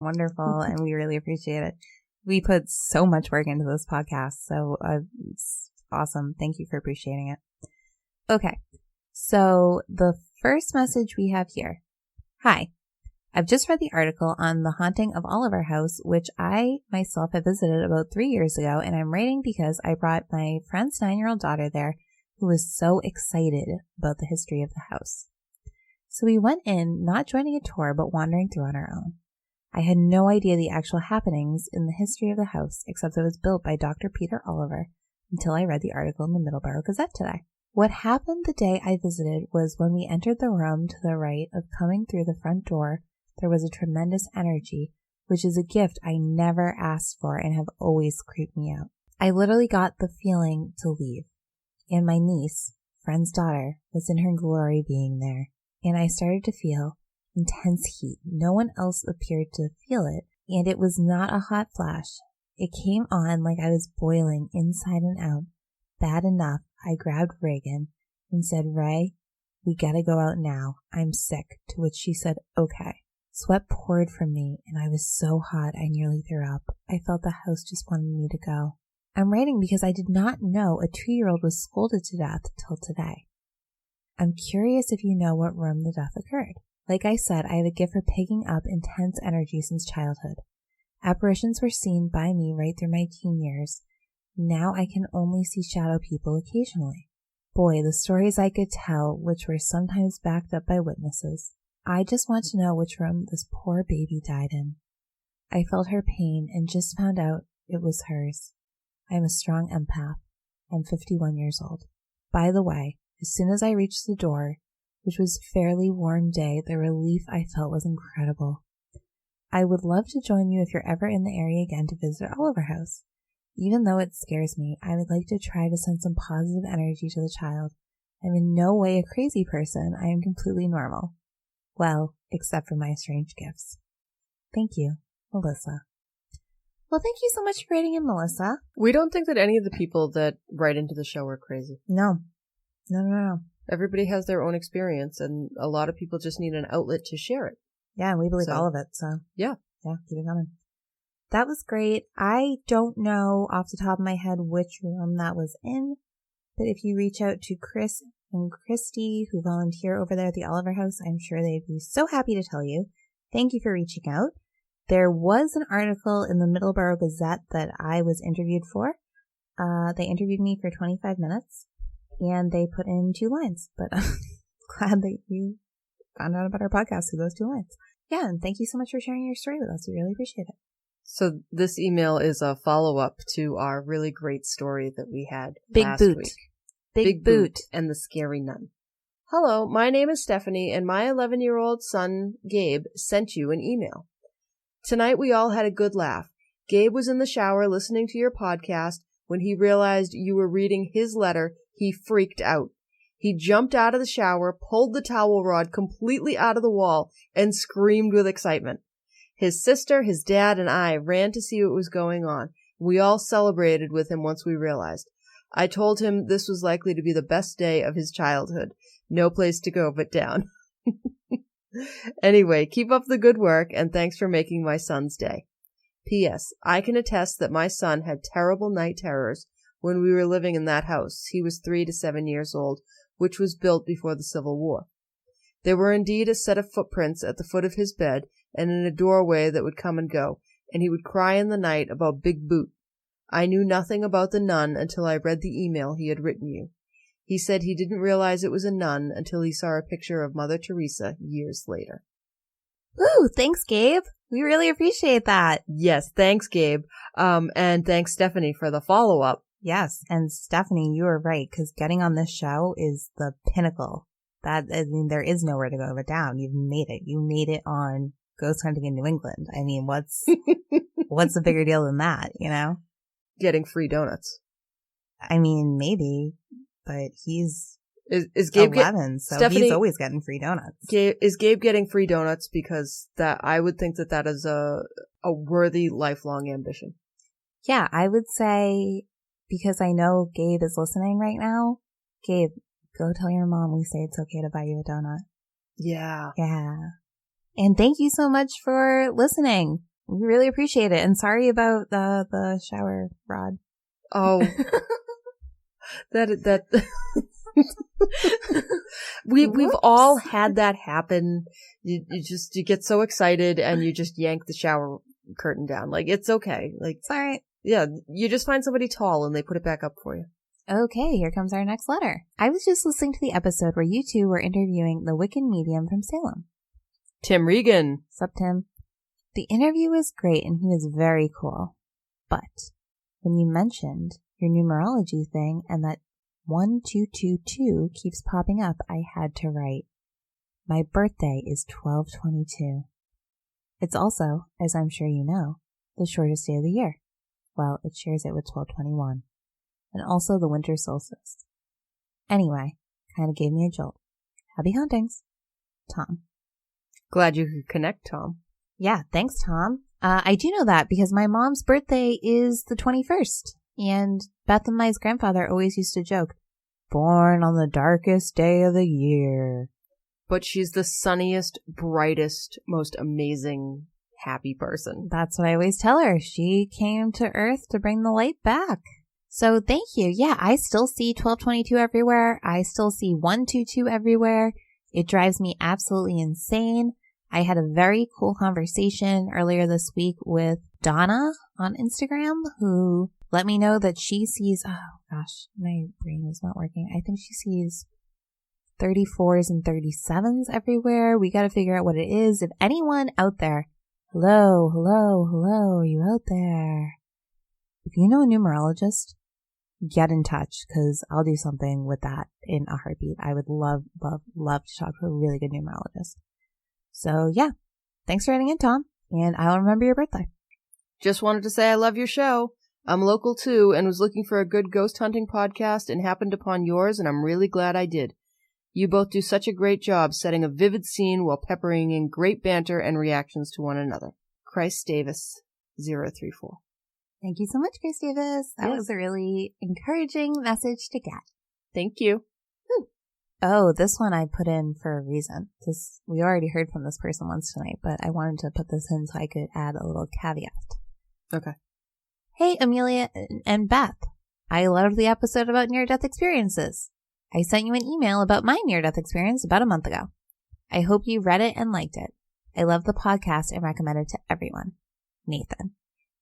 wonderful, and we really appreciate it. We put so much work into this podcast, so it's awesome. Thank you for appreciating it. Okay, so the first message we have here. Hi, I've just read the article on the haunting of Oliver House, which I myself have visited about 3 years ago, and I'm writing because I brought my friend's 9-year-old daughter there, who was so excited about the history of the house. So we went in, not joining a tour, but wandering through on our own. I had no idea the actual happenings in the history of the house, except it was built by Dr. Peter Oliver, until I read the article in the Middleborough Gazette today. What happened the day I visited was when we entered the room to the right of coming through the front door, there was a tremendous energy, which is a gift I never asked for and have always creeped me out. I literally got the feeling to leave, and my niece, friend's daughter, was in her glory being there, and I started to feel intense heat. No one else appeared to feel it, and it was not a hot flash. It came on like I was boiling inside and out. Bad enough, I grabbed Reagan and said, Ray, we gotta go out now. I'm sick, to which she said, okay. Sweat poured from me, and I was so hot I nearly threw up. I felt the house just wanted me to go. I'm writing because I did not know a 2-year-old was scolded to death till today. I'm curious if you know what room the death occurred. Like I said, I have a gift for picking up intense energy since childhood. Apparitions were seen by me right through my teen years. Now I can only see shadow people occasionally. Boy, the stories I could tell, which were sometimes backed up by witnesses. I just want to know which room this poor baby died in. I felt her pain and just found out it was hers. I am a strong empath. I'm 51 years old. By the way, as soon as I reached the door, which was a fairly warm day, the relief I felt was incredible. I would love to join you if you're ever in the area again to visit Oliver House. Even though it scares me, I would like to try to send some positive energy to the child. I'm in no way a crazy person. I am completely normal. Well, except for my strange gifts. Thank you, Melissa. Well, thank you so much for writing in, Melissa. We don't think that any of the people that write into the show are crazy. No. Everybody has their own experience, and a lot of people just need an outlet to share it. Yeah, and we believe all of it, so. Yeah. Yeah, keep it coming. That was great. I don't know off the top of my head which room that was in, but if you reach out to Chris and Christy, who volunteer over there at the Oliver House, I'm sure they'd be so happy to tell you. Thank you for reaching out. There was an article in the Middleborough Gazette that I was interviewed for. They interviewed me for 25 minutes, and they put in 2 lines, but I'm glad that you found out about our podcast through those 2 lines. Yeah, and thank you so much for sharing your story with us. We really appreciate it. So this email is a follow-up to our really great story that we had Big last Boot. week. Big Boot and the Scary Nun. Hello, my name is Stephanie, and my 11-year-old son, Gabe, sent you an email. Tonight we all had a good laugh. Gabe was in the shower listening to your podcast. When he realized you were reading his letter, he freaked out. He jumped out of the shower, pulled the towel rod completely out of the wall, and screamed with excitement. His sister, his dad, and I ran to see what was going on. We all celebrated with him once we realized. I told him this was likely to be the best day of his childhood. No place to go but down. Anyway, keep up the good work, and thanks for making my son's day. P.S. I can attest that my son had terrible night terrors when we were living in that house. He was 3 to 7 years old, which was built before the Civil War. There were indeed a set of footprints at the foot of his bed and in a doorway that would come and go, and he would cry in the night about Big Boot. I knew nothing about the nun until I read the email he had written you. He said he didn't realize it was a nun until he saw a picture of Mother Teresa years later. Woo! Thanks, Gabe. We really appreciate that. Yes, thanks, Gabe. And thanks, Stephanie, for the follow-up. Yes, and Stephanie, you are right, because getting on this show is the pinnacle. There is nowhere to go but down. You've made it. You made it on Ghost Hunting in New England. I mean, what's the bigger deal than that, you know? Getting free donuts. I mean, maybe, but he's is Gabe 11, so Stephanie, he's always getting free donuts. Is Gabe getting free donuts? Because that I would think that is a worthy lifelong ambition. Yeah, I would say, because I know Gabe is listening right now. Gabe, go tell your mom we say it's okay to buy you a donut. Yeah. Yeah. And thank you so much for listening. We really appreciate it. And sorry about the shower rod. Oh, that we've all had that happen. You get so excited and you just yank the shower curtain down. Like, it's okay. Like, it's all right. Yeah, you just find somebody tall and they put it back up for you. Okay, here comes our next letter. I was just listening to the episode where you two were interviewing the Wiccan medium from Salem. Tim Regan. Sup, Tim? The interview was great and he was very cool. But when you mentioned your numerology thing and that 1222 keeps popping up, I had to write, my birthday is 12/22. It's also, as I'm sure you know, the shortest day of the year. Well, it shares it with 12/21. And also the winter solstice. Anyway, kind of gave me a jolt. Happy hauntings. Tom. Glad you could connect, Tom. Yeah, thanks, Tom. I do know that because my mom's birthday is the 21st. And Beth and my grandfather always used to joke, born on the darkest day of the year. But she's the sunniest, brightest, most amazing, happy person. That's what I always tell her. She came to Earth to bring the light back. So thank you. Yeah, I still see 12/22 everywhere. I still see 122 everywhere. It drives me absolutely insane. I had a very cool conversation earlier this week with Donna on Instagram, who let me know that she sees, oh gosh, my brain is not working. I think she sees 34s and 37s everywhere. We got to figure out what it is. If anyone out there, hello, are you out there? If you know a numerologist, get in touch because I'll do something with that in a heartbeat. I would love to talk to a really good numerologist. So yeah, thanks for writing in, Tom, and I'll remember your birthday. Just wanted to say I love your show. I'm local too and was looking for a good ghost hunting podcast and happened upon yours, and I'm really glad I did. You both do such a great job setting a vivid scene while peppering in great banter and reactions to one another. Christ Davis, 034. Thank you so much, Grace Davis. That was a really encouraging message to get. Thank you. Oh, this one I put in for a reason. We already heard from this person once tonight, but I wanted to put this in so I could add a little caveat. Okay. Hey, Amelia and Beth. I loved the episode about near-death experiences. I sent you an email about my near-death experience about a month ago. I hope you read it and liked it. I love the podcast and recommend it to everyone. Nathan.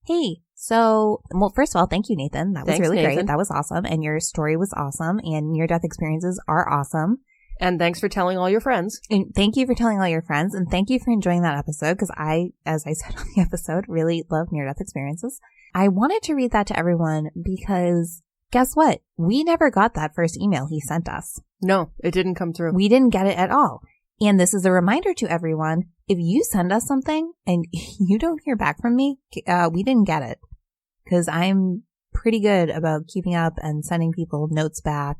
Hey, well, first of all, thank you, Nathan. That was really great. That was awesome. And your story was awesome. And near-death experiences are awesome. And thanks for telling all your friends. And thank you for telling all your friends. And thank you for enjoying that episode because I, as I said on the episode, really love near-death experiences. I wanted to read that to everyone because guess what? We never got that first email he sent us. No, it didn't come through. We didn't get it at all. And this is a reminder to everyone. If you send us something and you don't hear back from me, we didn't get it. Because I'm pretty good about keeping up and sending people notes back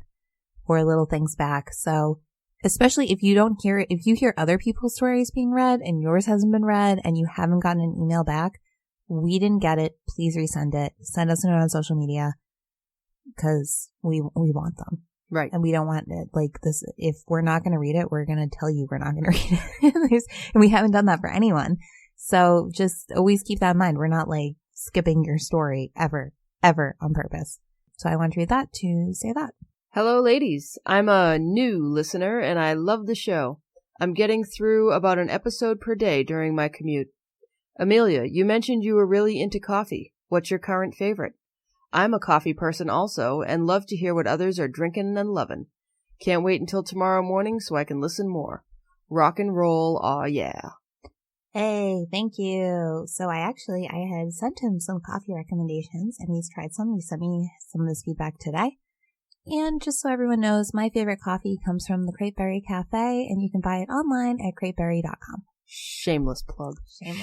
or little things back. So especially if you hear other people's stories being read and yours hasn't been read and you haven't gotten an email back, we didn't get it. Please resend it. Send us a note on social media because we want them. Right. And we don't want it like this. If we're not going to read it, we're going to tell you we're not going to read it. And we haven't done that for anyone. So just always keep that in mind. We're not like skipping your story ever on purpose. So I want to read that to say that. Hello, ladies. I'm a new listener and I love the show. I'm getting through about an episode per day during my commute. Amelia, you mentioned you were really into coffee. What's your current favorite? I'm a coffee person also, and love to hear what others are drinking and loving. Can't wait until tomorrow morning so I can listen more. Rock and roll, aw yeah. Hey, thank you. So I had sent him some coffee recommendations, and he's tried some. He sent me some of his feedback today. And just so everyone knows, my favorite coffee comes from the Crateberry Cafe, and you can buy it online at crateberry.com. Shameless plug.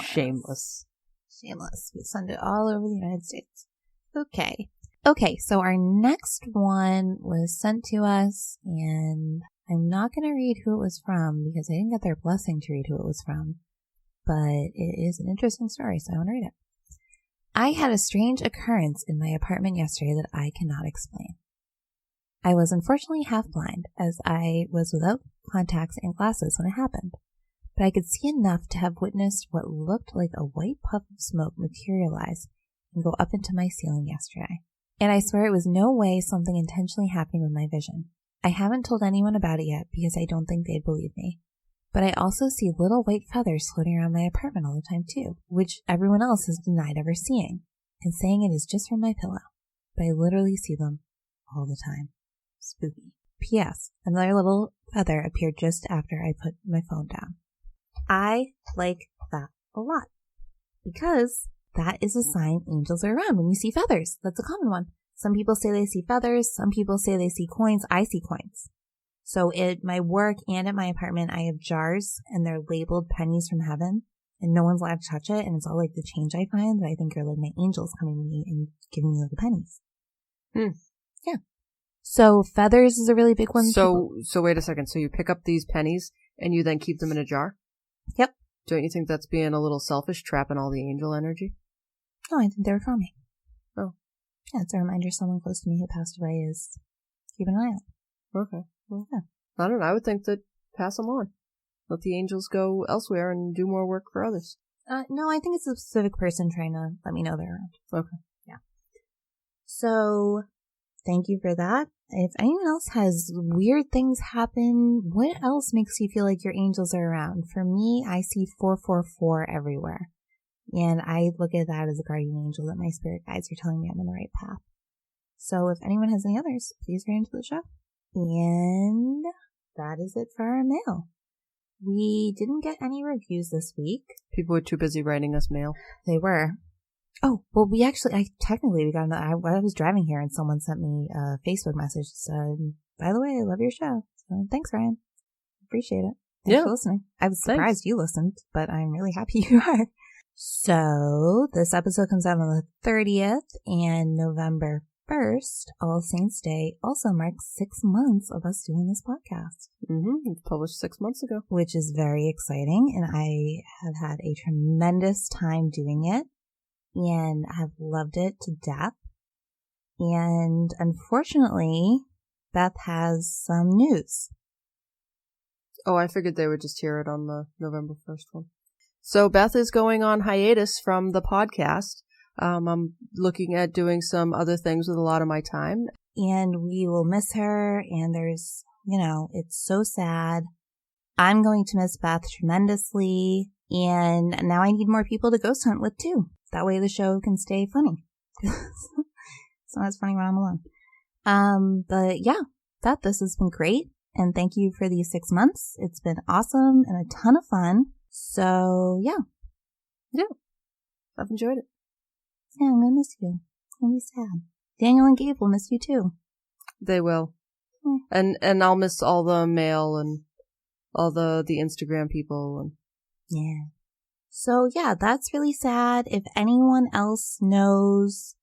Shameless. We send it all over the United States. Okay, so our next one was sent to us, and I'm not going to read who it was from because I didn't get their blessing to read who it was from, but it is an interesting story, so I want to read it. I had a strange occurrence in my apartment yesterday that I cannot explain. I was unfortunately half blind as I was without contacts and glasses when it happened. but I could see enough to have witnessed what looked like a white puff of smoke materialize and go up into my ceiling yesterday. And I swear it was no way something intentionally happening with my vision. I haven't told anyone about it yet because I don't think they'd believe me. But I also see little white feathers floating around my apartment all the time too, which everyone else has denied ever seeing, and saying it is just from my pillow. But I literally see them all the time. Spooky. P.S. Another little feather appeared just after I put my phone down. I like that a lot because that is a sign angels are around when you see feathers. That's a common one. Some people say they see feathers. Some people say they see coins. I see coins. So at my work and at my apartment, I have jars and they're labeled pennies from heaven and no one's allowed to touch it. And it's all like the change I find that I think are like my angels coming to me and giving me little pennies. Yeah. So feathers is a really big one. So wait a second. So you pick up these pennies and you then keep them in a jar? Yep. Don't you think that's being a little selfish, trapping all the angel energy? No, I think they were for me. Oh. Yeah, it's a reminder someone close to me who passed away is keep an eye out. Okay. Well, yeah. I don't know. I would think that pass them on. Let the angels go elsewhere and do more work for others. No, I think it's a specific person trying to let me know they're around. Okay. Yeah. So, thank you for that. If anyone else has weird things happen, what else makes you feel like your angels are around? For me, I see 444 everywhere. And I look at that as a guardian angel that my spirit guides are telling me I'm on the right path. So if anyone has any others, please write into the show. And that is it for our mail. We didn't get any reviews this week. People were too busy writing us mail. They were. Oh, well, we got I was driving here and someone sent me a Facebook message that said, by the way, I love your show. So thanks, Ryan. Appreciate it. Thanks for listening. I was surprised you listened, but I'm really happy you are. So this episode comes out on the 30th and November 1st, All Saints Day, also marks 6 months of us doing this podcast. It was published 6 months ago. Which is very exciting. And I have had a tremendous time doing it. And have loved it to death. And unfortunately, Beth has some news. Oh, I figured they would just hear it on the November 1st one. So Beth is going on hiatus from the podcast. I'm looking at doing some other things with a lot of my time. And we will miss her. And there's, it's so sad. I'm going to miss Beth tremendously. And now I need more people to ghost hunt with too. That way the show can stay funny. It's not as funny when I'm alone. But yeah, this has been great. And thank you for these 6 months. It's been awesome and a ton of fun. So yeah. Yeah. I've enjoyed it. Yeah, I'm going to miss you. I'm going to be sad. Daniel and Gabe will miss you too. They will. And I'll miss all the mail and all the Instagram people. And yeah. So yeah, that's really sad. If anyone else knows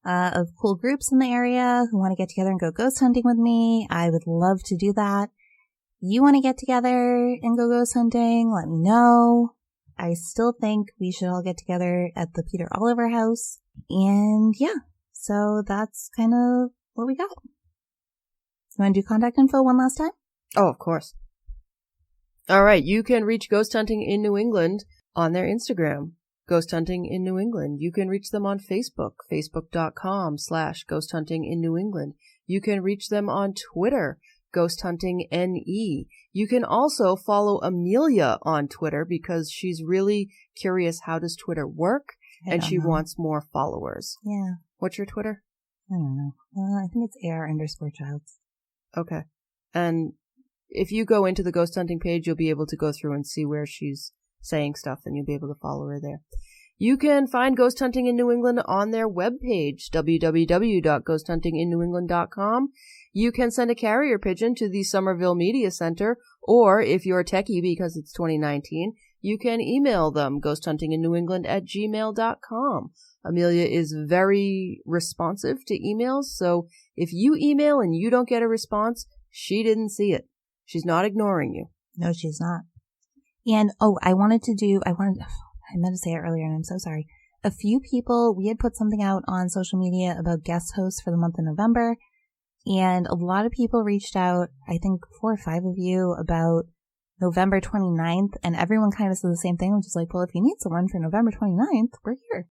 of cool groups in the area who want to get together and go ghost hunting with me, I would love to do that. You want to get together and go ghost hunting, let me know. I still think we should all get together at the Peter Oliver house. And yeah, so that's kind of what we got. You want to do contact info one last time? Oh, of course. All right, you can reach Ghost Hunting in New England on their Instagram, Ghost Hunting in New England. You can reach them on Facebook, facebook.com/Ghost Hunting in New England. You can reach them on Twitter, Ghost Hunting NE. You can also follow Amelia on Twitter because she's really curious how does Twitter work and she wants more followers. Yeah. What's your Twitter? I don't know. I think it's AR_Childs. Okay. And if you go into the Ghost Hunting page, you'll be able to go through and see where she's saying stuff, and you'll be able to follow her there. You can find Ghost Hunting in New England on their webpage, www.ghosthuntinginnewengland.com. You can send a carrier pigeon to the Somerville Media Center, or if you're techie because it's 2019, you can email them, ghosthuntinginnewengland@gmail.com. Amelia is very responsive to emails, so if you email and you don't get a response, she didn't see it. She's not ignoring you. No, she's not. And, I meant to say it earlier and I'm so sorry. A few people, we had put something out on social media about guest hosts for the month of November. And a lot of people reached out, I think 4 or 5 of you, about November 29th. And everyone kind of said the same thing, which is like, well, if you need someone for November 29th, we're here.